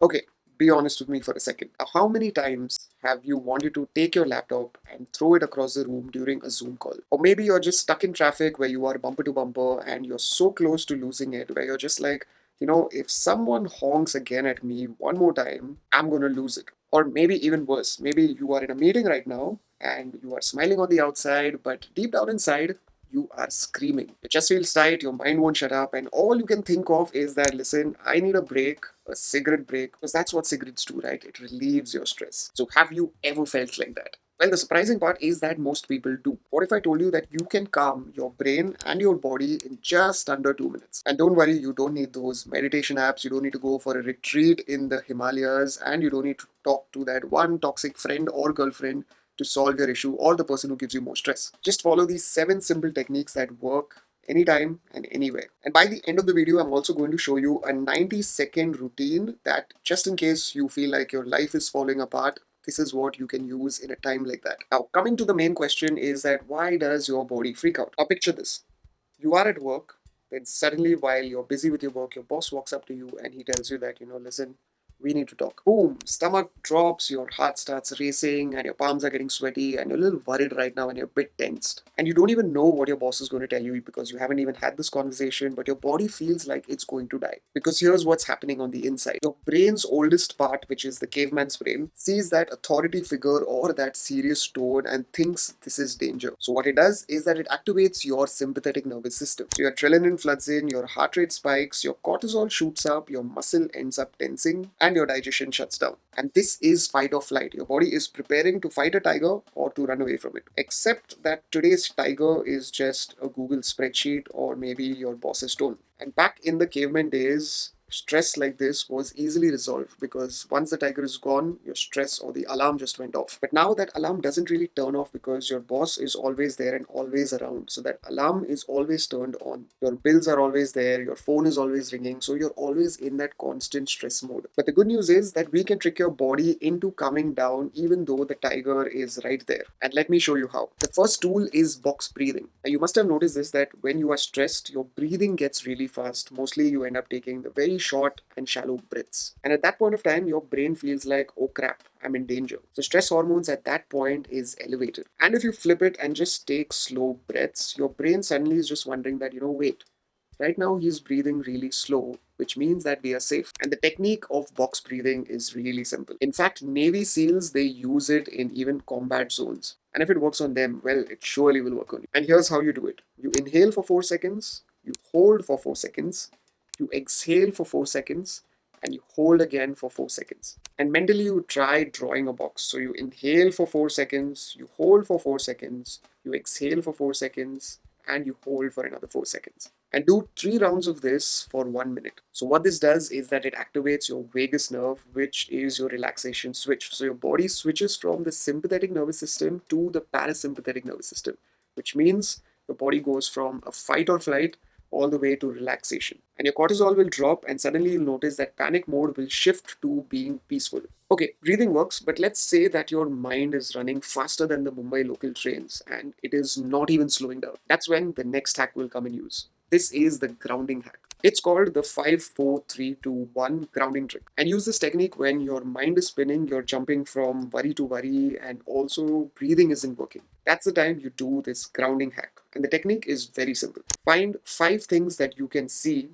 Okay, be honest with me for a second. How many times have you wanted to take your laptop and throw it across the room during a Zoom call? Or maybe you're just stuck in traffic where you are bumper to bumper and you're so close to losing it, where you're just like, if someone honks again at me one more time, I'm gonna lose it. Or maybe even worse, maybe you are in a meeting right now and you are smiling on the outside, but deep down inside, you are screaming. Your chest feels tight, your mind won't shut up, and all you can think of is that, listen, I need a break, a cigarette break, because that's what cigarettes do, right? It relieves your stress. So, have you ever felt like that? Well, the surprising part is that most people do. What if I told you that you can calm your brain and your body in just under 2 minutes? And don't worry, you don't need those meditation apps, you don't need to go for a retreat in the Himalayas, and you don't need to talk to that one toxic friend or girlfriend to solve your issue or the person who gives you more stress. Just follow these 7 simple techniques that work anytime and anywhere. And by the end of the video, I'm also going to show you a 90-second routine that, just in case you feel like your life is falling apart, this is what you can use in a time like that. Now, coming to the main question is that why does your body freak out? Now, picture this. You are at work, then suddenly, while you're busy with your work, your boss walks up to you and he tells you that, listen, we need to talk. Boom, stomach drops, your heart starts racing, and your palms are getting sweaty, and you're a little worried right now, and you're a bit tensed. And you don't even know what your boss is going to tell you because you haven't even had this conversation, but your body feels like it's going to die. Because here's what's happening on the inside. Your brain's oldest part, which is the caveman's brain, sees that authority figure or that serious tone and thinks this is danger. So what it does is that it activates your sympathetic nervous system. So your adrenaline floods in, your heart rate spikes, your cortisol shoots up, your muscle ends up tensing, and your digestion shuts down. And this is fight or flight. Your body is preparing to fight a tiger or to run away from it. Except that today's tiger is just a Google spreadsheet or maybe your boss's tone. And back in the caveman days, stress like this was easily resolved because once the tiger is gone, your stress or the alarm just went off. But now that alarm doesn't really turn off because your boss is always there and always around. So that alarm is always turned on. Your bills are always there, your phone is always ringing. So you're always in that constant stress mode. But the good news is that we can trick your body into calming down even though the tiger is right there. And let me show you how. The first tool is box breathing. Now you must have noticed this that when you are stressed, your breathing gets really fast. Mostly you end up taking the very short and shallow breaths. And at that point of time, your brain feels like, oh crap, I'm in danger. So stress hormones at that point is elevated. And if you flip it and just take slow breaths, your brain suddenly is just wondering that, wait, right now he's breathing really slow, which means that we are safe. And the technique of box breathing is really simple. In fact, Navy SEALs, they use it in even combat zones. And if it works on them, well, it surely will work on you. And here's how you do it. You inhale for 4 seconds, you hold for 4 seconds, you exhale for 4 seconds, and you hold again for 4 seconds. And mentally, you try drawing a box. So you inhale for 4 seconds, you hold for 4 seconds, you exhale for 4 seconds, and you hold for another 4 seconds. And do 3 rounds of this for 1 minute. So, what this does is that it activates your vagus nerve, which is your relaxation switch. So, your body switches from the sympathetic nervous system to the parasympathetic nervous system, which means your body goes from a fight or flight all the way to relaxation. And your cortisol will drop, and suddenly you'll notice that panic mode will shift to being peaceful. Okay, breathing works, but let's say that your mind is running faster than the Mumbai local trains and it is not even slowing down. That's when the next hack will come in use. This is the grounding hack. It's called the 5-4-3-2-1 grounding trick. And use this technique when your mind is spinning, you're jumping from worry to worry, and also breathing isn't working. That's the time you do this grounding hack. And the technique is very simple. Find 5 things that you can see,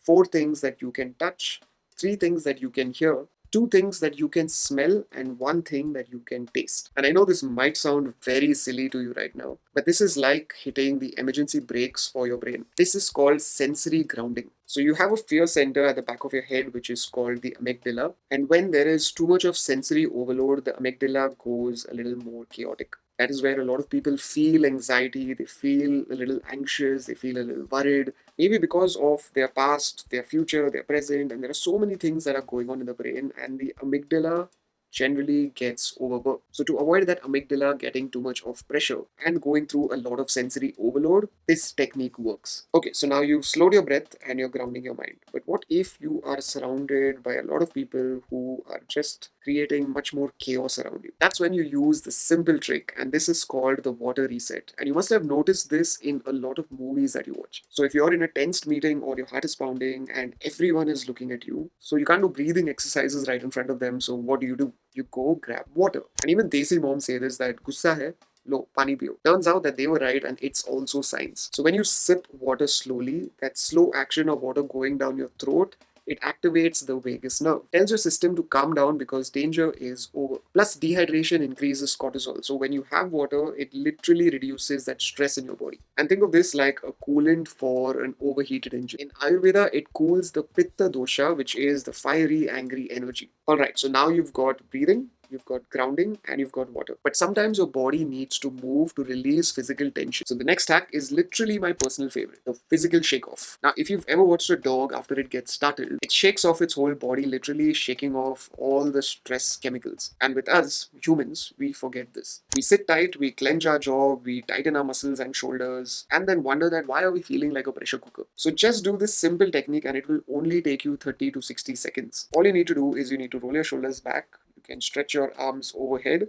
4 things that you can touch, 3 things that you can hear, 2 things that you can smell, and 1 thing that you can taste. And I know this might sound very silly to you right now, but this is like hitting the emergency brakes for your brain. This is called sensory grounding. So you have a fear center at the back of your head, which is called the amygdala. And when there is too much of sensory overload, the amygdala goes a little more chaotic. That is where a lot of people feel anxiety, they feel a little anxious, they feel a little worried, maybe because of their past, their future, their present, and there are so many things that are going on in the brain, and the amygdala generally gets overworked. So to avoid that amygdala getting too much of pressure and going through a lot of sensory overload, this technique works. Okay, so now you've slowed your breath and you're grounding your mind. But what if you are surrounded by a lot of people who are just creating much more chaos around you? That's when you use the simple trick, and this is called the water reset. And you must have noticed this in a lot of movies that you watch. So if you're in a tensed meeting or your heart is pounding and everyone is looking at you, so you can't do breathing exercises right in front of them. So what do? You go grab water. And even Desi moms say this, that gussa hai, lo, pani piyo. Turns out that they were right, and it's also science. So when you sip water slowly, that slow action of water going down your throat, it activates the vagus nerve, tells your system to calm down because danger is over. Plus, dehydration increases cortisol. So when you have water, it literally reduces that stress in your body. And think of this like a coolant for an overheated engine. In Ayurveda, it cools the pitta dosha, which is the fiery, angry energy. All right, so now you've got breathing, you've got grounding, and you've got water. But sometimes your body needs to move to release physical tension. So the next hack is literally my personal favorite, the physical shake off. Now, if you've ever watched a dog after it gets startled, it shakes off its whole body, literally shaking off all the stress chemicals. And with us, humans, we forget this. We sit tight, we clench our jaw, we tighten our muscles and shoulders, and then wonder that why are we feeling like a pressure cooker? So just do this simple technique and it will only take you 30 to 60 seconds. All you need to do is you need to roll your shoulders back, you can stretch your arms overhead,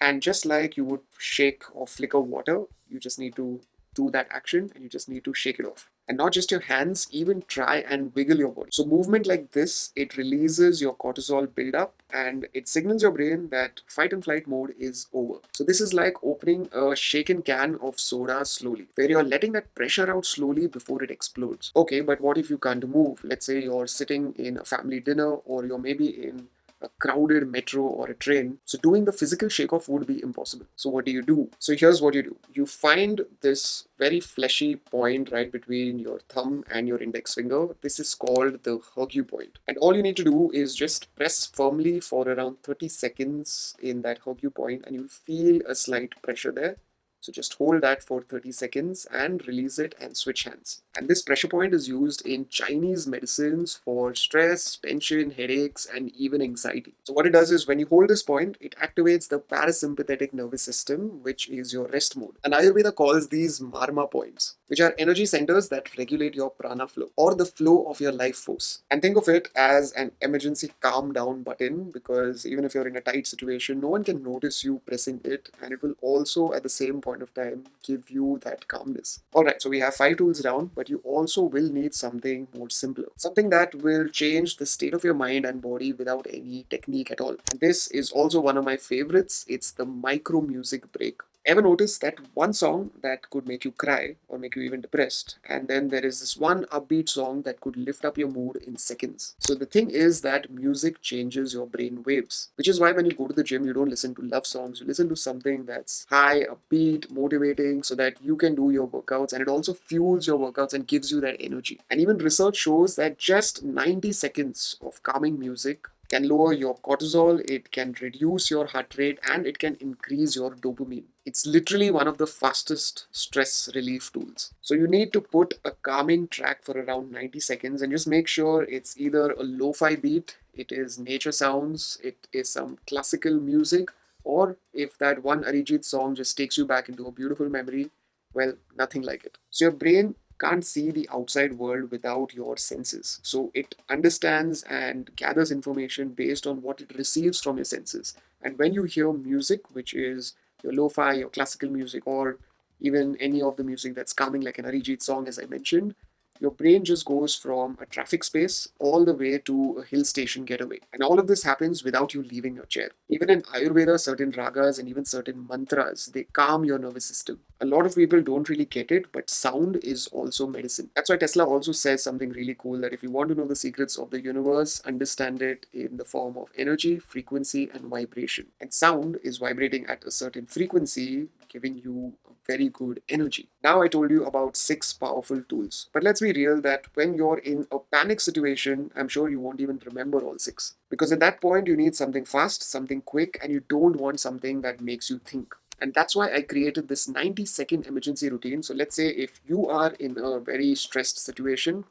and just like you would shake or flicker water, you just need to do that action and you just need to shake it off. And not just your hands, even try and wiggle your body. So movement like this, it releases your cortisol buildup and it signals your brain that fight and flight mode is over. So this is like opening a shaken can of soda slowly, where you're letting that pressure out slowly before it explodes. Okay, but what if you can't move? Let's say you're sitting in a family dinner or you're maybe in a crowded metro or a train. So doing the physical shake off would be impossible. So what do you do? So here's what you do. You find this very fleshy point right between your thumb and your index finger. This is called the Hercule point. And all you need to do is just press firmly for around 30 seconds in that Hercule point and you'll feel a slight pressure there. So just hold that for 30 seconds and release it and switch hands. And this pressure point is used in Chinese medicines for stress, tension, headaches, and even anxiety. So what it does is when you hold this point, it activates the parasympathetic nervous system, which is your rest mode. And Ayurveda calls these marma points, which are energy centers that regulate your prana flow or the flow of your life force. And think of it as an emergency calm down button because even if you're in a tight situation, no one can notice you pressing it, and it will also at the same point of time give you that calmness. All right, so we have 5 tools down, but you also will need something more simpler, something that will change the state of your mind and body without any technique at all. And this is also one of my favorites. It's the micro music break. Ever notice that one song that could make you cry or make you even depressed, and then there is this one upbeat song that could lift up your mood in seconds? So the thing is that music changes your brain waves, which is why when you go to the gym, you don't listen to love songs, you listen to something that's high, upbeat, motivating, so that you can do your workouts, and it also fuels your workouts and gives you that energy. And even research shows that just 90 seconds of calming music can lower your cortisol, it can reduce your heart rate, and it can increase your dopamine. It's literally one of the fastest stress relief tools. So you need to put a calming track for around 90 seconds and just make sure it's either a lo-fi beat, it is nature sounds, it is some classical music, or if that one Arijit song just takes you back into a beautiful memory, well, nothing like it. So your brain can't see the outside world without your senses. So it understands and gathers information based on what it receives from your senses. And when you hear music, which is your lo-fi, your classical music, or even any of the music that's calming, like an Arijit song, as I mentioned, your brain just goes from a traffic space all the way to a hill station getaway. And all of this happens without you leaving your chair. Even in Ayurveda, certain ragas and even certain mantras, they calm your nervous system. A lot of people don't really get it, but sound is also medicine. That's why Tesla also says something really cool, that if you want to know the secrets of the universe, understand it in the form of energy, frequency, and vibration. And sound is vibrating at a certain frequency, giving you a very good energy. Now I told you about 6 powerful tools, but let's be real that when you're in a panic situation, I'm sure you won't even remember all 6. Because at that point, you need something fast, something quick, and you don't want something that makes you think. And that's why I created this 90-second emergency routine. So let's say if you are in a very stressed situation,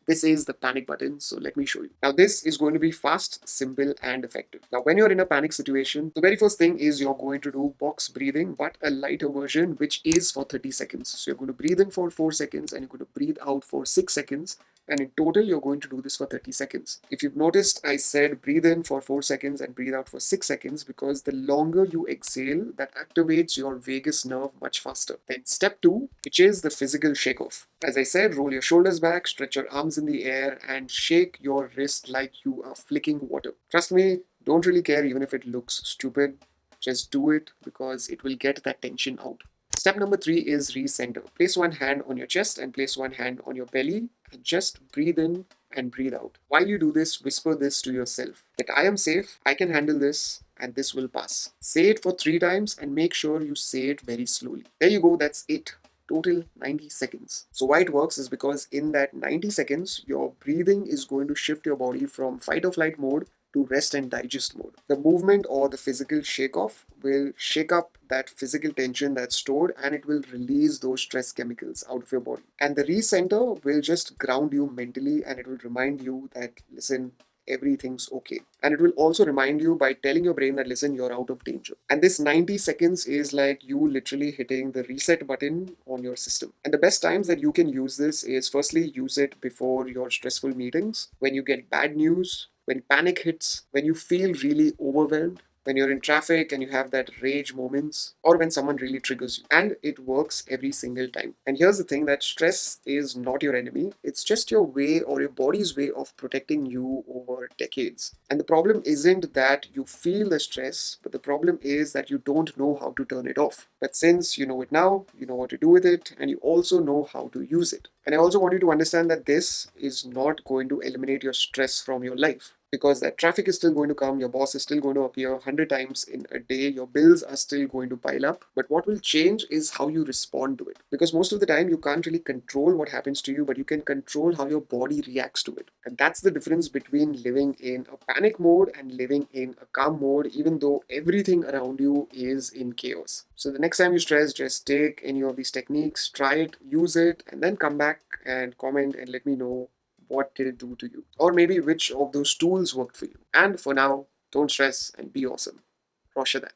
This is the panic button, so let me show you. Now, this is going to be fast, simple, and effective. Now, when you're in a panic situation, the very first thing is you're going to do box breathing, but a lighter version, which is for 30 seconds. So, you're going to breathe in for 4 seconds and you're going to breathe out for 6 seconds. And in total, you're going to do this for 30 seconds. If you've noticed, I said breathe in for 4 seconds and breathe out for 6 seconds because the longer you exhale, that activates your vagus nerve much faster. Then step 2, which is the physical shake off. As I said, roll your shoulders back, stretch your arms in the air, and shake your wrist like you are flicking water. Trust me, don't really care even if it looks stupid. Just do it because it will get that tension out. Step number 3 is recenter. Place one hand on your chest and place one hand on your belly and just breathe in and breathe out. While you do this, whisper this to yourself that I am safe, I can handle this, and this will pass. Say it for 3 times and make sure you say it very slowly. There you go, that's it. Total 90 seconds. So, why it works is because in that 90 seconds, your breathing is going to shift your body from fight or flight mode to rest and digest mode. The movement or the physical shake off will shake up that physical tension that's stored and it will release those stress chemicals out of your body. And the recenter will just ground you mentally and it will remind you that, listen, everything's okay. And it will also remind you by telling your brain that, listen, you're out of danger. And this 90 seconds is like you literally hitting the reset button on your system. And the best times that you can use this is firstly, use it before your stressful meetings, when you get bad news, when panic hits, when you feel really overwhelmed, when you're in traffic and you have that rage moments, or when someone really triggers you. And it works every single time. And here's the thing that stress is not your enemy, it's just your way or your body's way of protecting you over decades. And the problem isn't that you feel the stress, but the problem is that you don't know how to turn it off. But since you know it now, you know what to do with it, and you also know how to use it. And I also want you to understand that this is not going to eliminate your stress from your life because that traffic is still going to come, your boss is still going to appear 100 times in a day, your bills are still going to pile up. But what will change is how you respond to it. Because most of the time, you can't really control what happens to you, but you can control how your body reacts to it. And that's the difference between living in a panic mode and living in a calm mode, even though everything around you is in chaos. So the next time you stress, just take any of these techniques, try it, use it, and then come back and comment and let me know what did it do to you? Or maybe which of those tools worked for you. And for now, don't stress and be awesome. Rocher that.